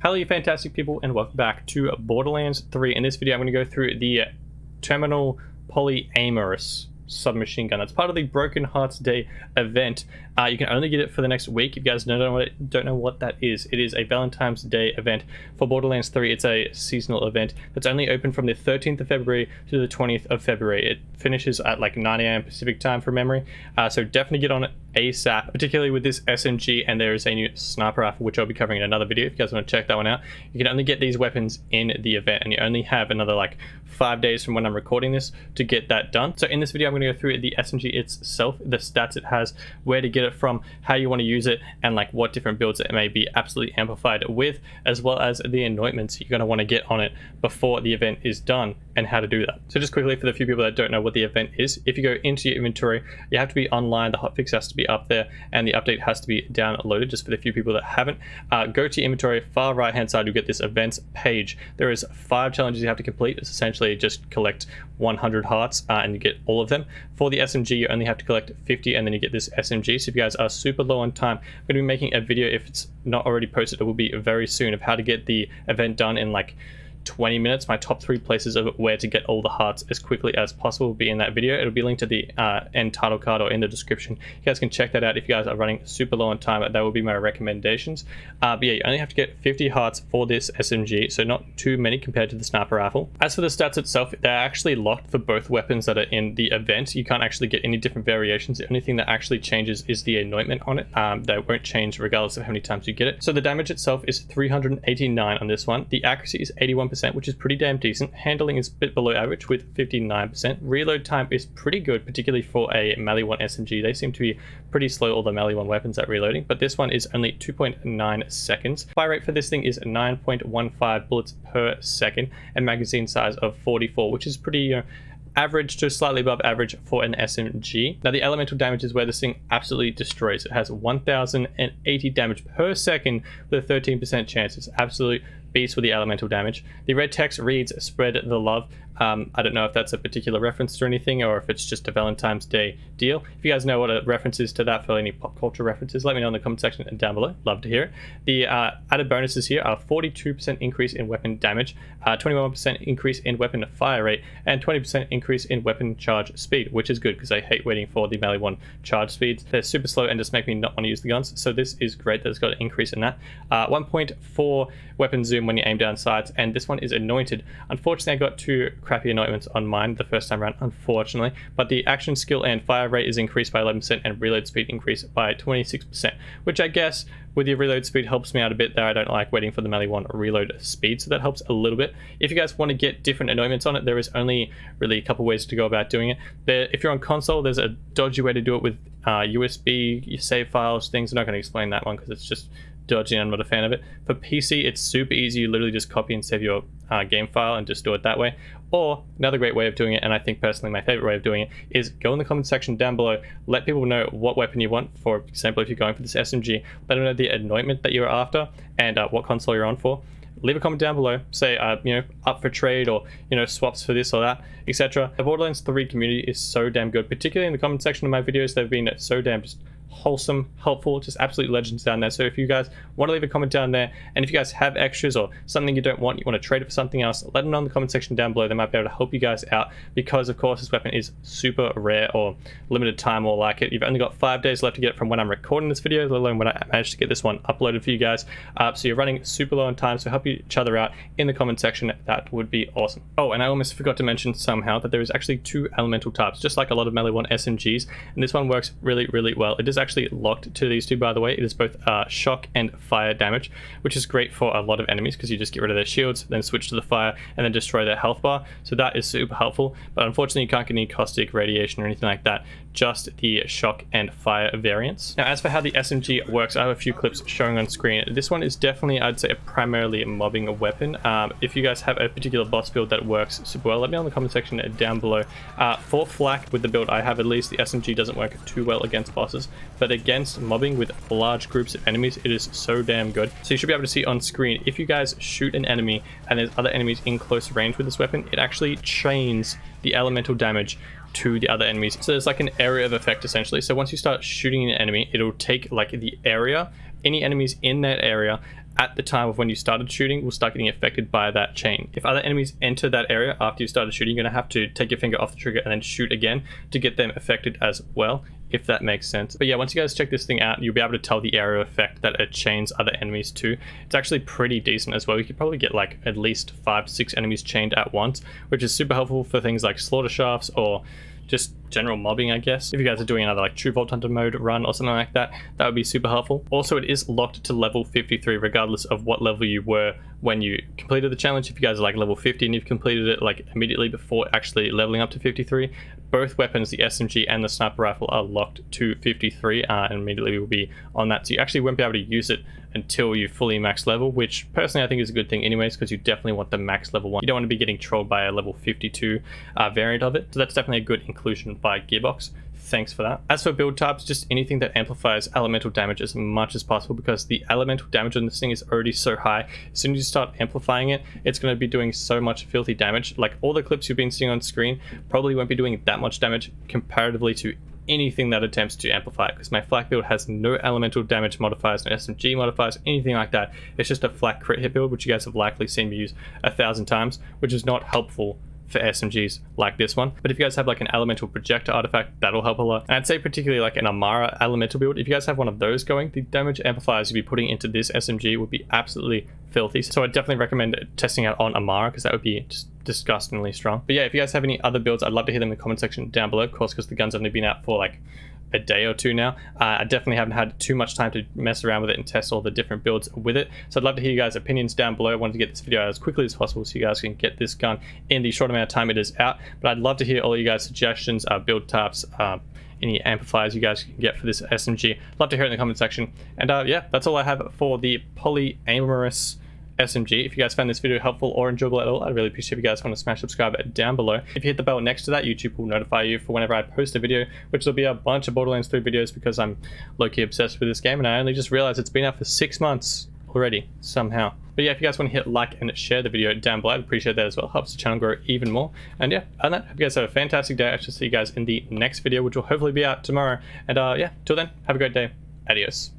Hello you fantastic people and welcome back to Borderlands 3. In this video I'm going to go through the terminal Polyaimourous submachine gun. It's part of the Broken Hearts Day event. You can only get it for the next week. If you guys don't know what that is, it is a Valentine's Day event for Borderlands 3. It's a seasonal event that's only open from the 13th of February to the 20th of February. It finishes at like 9 AM Pacific time from memory, so definitely get on it ASAP, particularly with this SMG, and there is a new sniper rifle which I'll be covering in another video if you guys want to check that one out. You can only get these weapons in the event, and you only have another like 5 days from when I'm recording this to get that done. So in this video I'm going to go through the SMG itself, the stats it has, where to get it from, how you want to use it, and like what different builds it may be absolutely amplified with, as well as the anointments you're going to want to get on it before the event is done and how to do that. So just quickly, for the few people that don't know what the event is, if you go into your inventory, you have to be online, the hotfix has to be up there, and the update has to be downloaded. Just for the few people that haven't, go to your inventory, far right hand side, you'll get this events page. There is 5 challenges you have to complete. It's essentially just collect 100 hearts and you get all of them. For the SMG you only have to collect 50 and then you get this SMG. So if you guys are super low on time, I'm going to be making a video, if it's not already posted it will be very soon, of how to get the event done in like 20 minutes. My top 3 places of where to get all the hearts as quickly as possible will be in that video. It'll be linked to the end title card or in the description. You guys can check that out if you guys are running super low on time. That will be my recommendations. But yeah, you only have to get 50 hearts for this SMG, so not too many compared to the sniper rifle. As for the stats itself, they're actually locked for both weapons that are in the event. You can't actually get any different variations. The only thing that actually changes is the anointment on it. That won't change regardless of how many times you get it. So the damage itself is 389 on this one. The accuracy is 81%, which is pretty damn decent. Handling is a bit below average with 59%. Reload time is pretty good, particularly for a melee 1 SMG. They seem to be pretty slow, all the melee 1 weapons at reloading, but this one is only 2.9 seconds. Fire rate for this thing is 9.15 bullets per second, and magazine size of 44, which is pretty average to slightly above average for an SMG. Now the elemental damage is where this thing absolutely destroys. It has 1080 damage per second with a 13% chance. It's absolute beast with the elemental damage. The red text reads "Spread the love." I don't know if that's a particular reference to anything or if it's just a Valentine's Day deal. If you guys know what a reference is to that for any pop culture references, let me know in the comment section down below. Love to hear it. The added bonuses here are 42% increase in weapon damage, 21% increase in weapon fire rate, and 20% increase in weapon charge speed, which is good because I hate waiting for the melee 1 charge speeds. They're super slow and just make me not want to use the guns. So this is great that it's got an increase in that. 1.4 weapon zoom when you aim down sights, and this one is anointed. Unfortunately, I got 2 crappy anointments on mine the first time around, unfortunately, but the action skill and fire rate is increased by 11% and reload speed increased by 26%, which I guess with your reload speed helps me out a bit there. I don't like waiting for the melee 1 reload speed, so that helps a little bit. If you guys want to get different anointments on it, there is only really a couple ways to go about doing it. If you're on console, there's a dodgy way to do it with USB, your save files, things. I'm not going to explain that one because it's just dodgy and I'm not a fan of it. For PC, it's super easy. You literally just copy and save your game file and just do it that way. Or another great way of doing it, and I think personally my favorite way of doing it, is go in the comment section down below, let people know what weapon you want. For example, if you're going for this SMG, let them know the anointment that you're after and what console you're on for. Leave a comment down below, say up for trade, or swaps for this or that, etc. The Borderlands 3 community is so damn good, particularly in the comment section of my videos. They've been so damn just wholesome, helpful, just absolute legends down there. So if you guys want to leave a comment down there, and if you guys have extras or something you don't want, you want to trade it for something else, let them know in the comment section down below. They might be able to help you guys out, because of course this weapon is super rare or limited time or like it. You've only got 5 days left to get it from when I'm recording this video, let alone when I managed to get this one uploaded for you guys. So you're running super low on time, so help each other out in the comment section. That would be awesome. Oh, and I almost forgot to mention somehow that there is actually 2 elemental types, just like a lot of melee 1 SMGs, and this one works really, really well. It is actually locked to these 2, by the way. It is both shock and fire damage, which is great for a lot of enemies because you just get rid of their shields, then switch to the fire, and then destroy their health bar. So that is super helpful, but unfortunately you can't get any caustic, radiation, or anything like that, just the shock and fire variants. Now as for how the SMG works, I have a few clips showing on screen. This one is definitely, I'd say, a primarily mobbing weapon. If you guys have a particular boss build that works super well, let me know in the comment section down below. For flak with the build I have, at least, the SMG doesn't work too well against bosses, but against mobbing with large groups of enemies, it is so damn good. So you should be able to see on screen, if you guys shoot an enemy and there's other enemies in close range with this weapon, it actually chains the elemental damage to the other enemies. So there's like an area of effect essentially. So once you start shooting an enemy, it'll take like the area, any enemies in that area, at the time of when you started shooting will start getting affected by that chain. If other enemies enter that area after you started shooting, you're going to have to take your finger off the trigger and then shoot again to get them affected as well, if that makes sense. But yeah, once you guys check this thing out, you'll be able to tell the area effect that it chains other enemies to. It's actually pretty decent as well. You could probably get like at least 5 to 6 enemies chained at once, which is super helpful for things like slaughter shafts or just general mobbing, I guess. If you guys are doing another like True Vault Hunter mode run or something like that, that would be super helpful. Also, it is locked to level 53 regardless of what level you were when you completed the challenge. If you guys are like level 50 and you've completed it like immediately before actually leveling up to 53, both weapons, the SMG and the sniper rifle, are locked to 53 and immediately will be on that. So you actually won't be able to use it until you fully max level, which personally I think is a good thing anyways, because you definitely want the max level one. You don't want to be getting trolled by a level 52 variant of it. So that's definitely a good inclusion by Gearbox. Thanks for that. As for build types, just anything that amplifies elemental damage as much as possible, because the elemental damage on this thing is already so high. As soon as you start amplifying it, it's going to be doing so much filthy damage. Like all the clips you've been seeing on screen probably won't be doing that much damage comparatively to anything that attempts to amplify it, because my flak build has no elemental damage modifiers, no SMG modifiers, anything like that. It's just a flat crit hit build, which you guys have likely seen me use 1,000 times, which is not helpful for SMGs like this one. But if you guys have like an elemental projector artifact, that'll help a lot. And I'd say particularly like an Amara elemental build, if you guys have one of those going, the damage amplifiers you'd be putting into this SMG would be absolutely filthy. So I'd definitely recommend testing out on Amara, because that would be just disgustingly strong. But yeah, if you guys have any other builds, I'd love to hear them in the comment section down below, of course, because the gun's only been out for like a day or two now. I definitely haven't had too much time to mess around with it and test all the different builds with it. So I'd love to hear you guys' opinions down below. I wanted to get this video out as quickly as possible so you guys can get this gun in the short amount of time it is out. But I'd love to hear all you guys' suggestions, build types, any amplifiers you guys can get for this SMG. Love to hear it in the comment section. And yeah, that's all I have for the Polyaimourous SMG. If you guys found this video helpful or enjoyable at all, I'd really appreciate if you guys want to smash subscribe down below. If you hit the bell next to that, YouTube will notify you for whenever I post a video, which will be a bunch of Borderlands 3 videos, because I'm low-key obsessed with this game and I only just realized it's been out for 6 months already somehow. But yeah, if you guys want to hit like and share the video down below, I'd appreciate that as well. Helps the channel grow even more. And yeah, other than that, hope you guys have a fantastic day. I shall see you guys in the next video, which will hopefully be out tomorrow. And yeah, till then, have a great day. Adios.